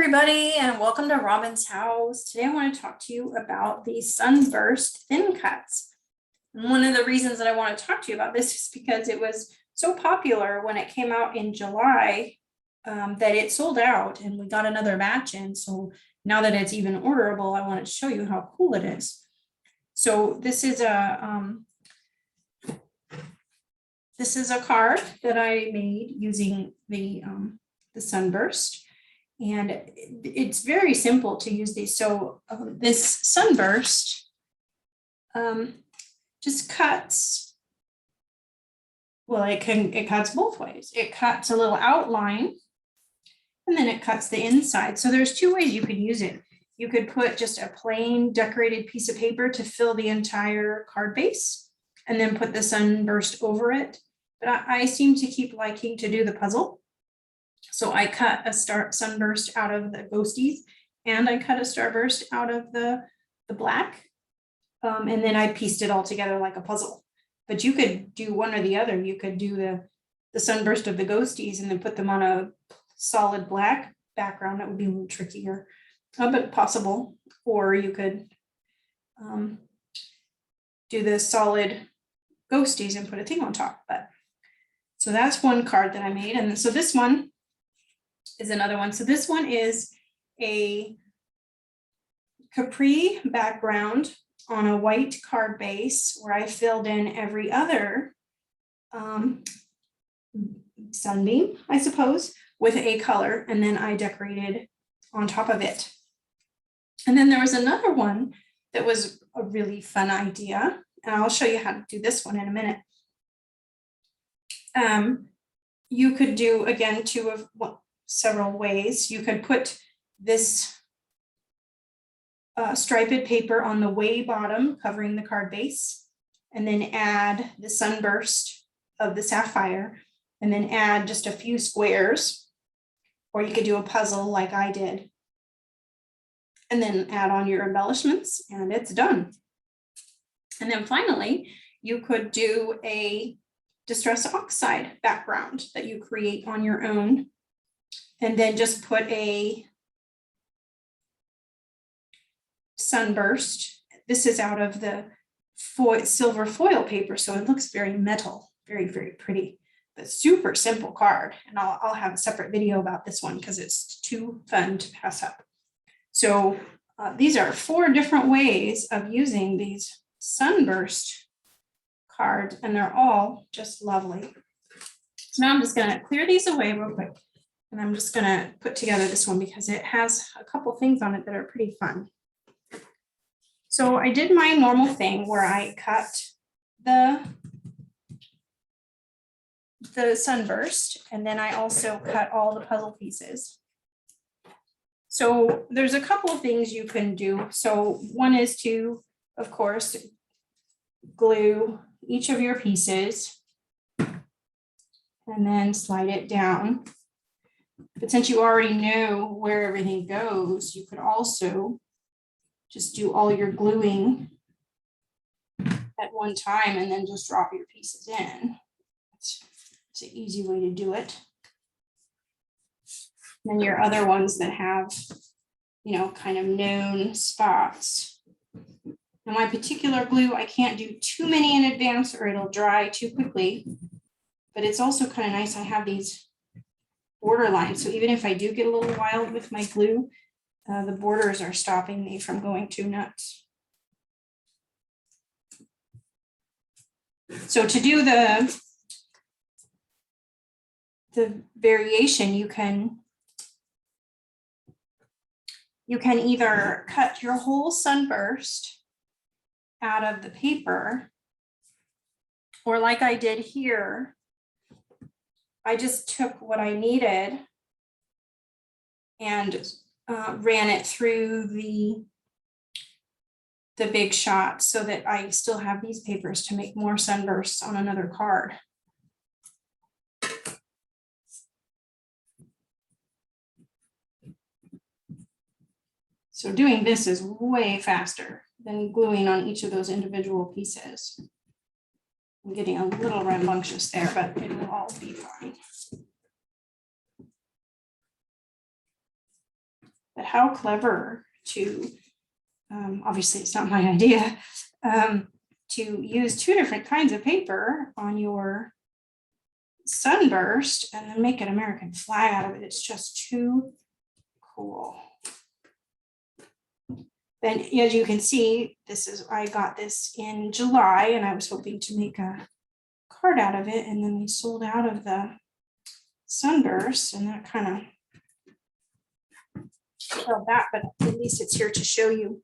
everybody, and welcome to Robin's house. Today I want to talk to you about the Sunburst thin cuts. And one of the reasons that I want to talk to you about this is because it was so popular when it came out in July that it sold out, and we got another batch in. So now that it's even orderable, I wanted to show you how cool it is. So this is a card that I made using the Sunburst. And it's very simple to use these. So this Sunburst just cuts, well, it cuts both ways. It cuts a little outline and then it cuts the inside. So there's two ways you could use it. You could put just a plain decorated piece of paper to fill the entire card base and then put the Sunburst over it. But I seem to keep liking to do the puzzle. So I cut a Sunburst out of the ghosties and I cut a Starburst out of the black. And then I pieced it all together like a puzzle. But you could do one or the other. You could do the Sunburst of the ghosties and then put them on a solid black background. That would be a little trickier, but possible. Or you could do the solid ghosties and put a thing on top. So that's one card that I made. And so this one is another one. So this one is a capri background on a white card base where I filled in every other sunbeam, I suppose, with a color, and then I decorated on top of it. And then there was another one that was a really fun idea, and I'll show you how to do this one in a minute. You could do, again, several ways. You could put this striped paper on the way bottom covering the card base, and then add the Sunburst of the sapphire, and then add just a few squares, or you could do a puzzle like I did, and then add on your embellishments, and it's done. And then finally, you could do a distress oxide background that you create on your own, and then just put a Sunburst. This is out of the silver foil paper, so it looks very metal, very, very pretty, but super simple card. And I'll have a separate video about this one because it's too fun to pass up. So these are 4 different ways of using these Sunburst cards, and they're all just lovely. So now I'm just going to clear these away real quick. And I'm just going to put together this one because it has a couple things on it that are pretty fun. So I did my normal thing where I cut the Sunburst, and then I also cut all the puzzle pieces. So there's a couple of things you can do. So one is to, of course, glue each of your pieces and then slide it down. But since you already know where everything goes, you could also just do all your gluing at one time and then just drop your pieces in. It's an easy way to do it. Then your other ones that have, kind of known spots. Now my particular glue, I can't do too many in advance or it'll dry too quickly, but it's also kind of nice. I have these border lines. So even if I do get a little wild with my glue, the borders are stopping me from going too nuts. So to do the variation, you can either cut your whole Sunburst out of the paper, or like I did here, I just took what I needed and ran it through the big shot so that I still have these papers to make more Sunbursts on another card. So doing this is way faster than gluing on each of those individual pieces. I'm getting a little rambunctious there, but it will all be fine. but how clever to, obviously it's not my idea, to use two different kinds of paper on your Sunburst and then make an American flag out of it. It's just too cool. Then, as you can see, I got this in July and I was hoping to make a card out of it, and then we sold out of the Sunburst, and that kind of felt that, but at least it's here to show you.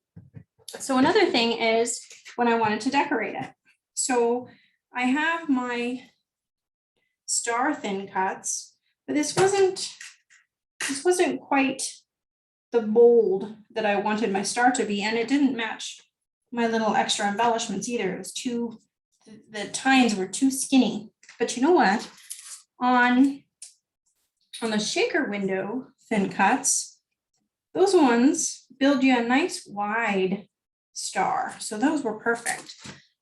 So another thing is when I wanted to decorate it. So I have my star thin cuts, but this wasn't quite the bold that I wanted my star to be, and it didn't match my little extra embellishments either. It was too, the tines were too skinny. But you know what? On the shaker window thin cuts, those ones build you a nice wide star. So those were perfect.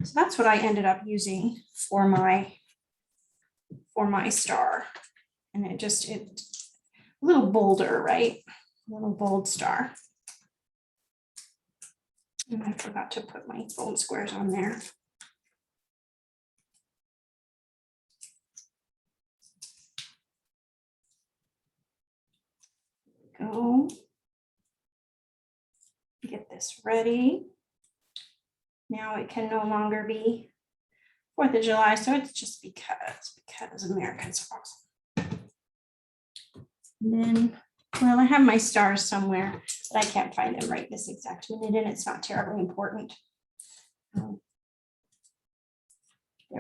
So that's what I ended up using for my star. And it a little bolder, right? A little bold star. And I forgot to put my fold squares on there. Go. Get this ready. Now it can no longer be 4th of July, so it's just because Americans are awesome. And then, well, I have my stars somewhere, but I can't find them right this exact minute, and it's not terribly important. There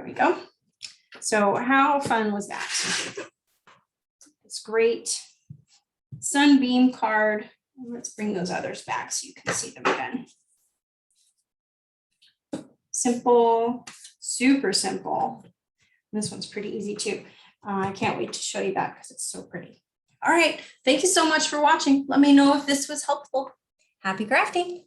we go. So how fun was that? It's great sunbeam card. Let's bring those others back so you can see them again. Simple, super simple. This one's pretty easy too. I can't wait to show you that because it's so pretty. All right, thank you so much for watching. Let me know if this was helpful. Happy crafting.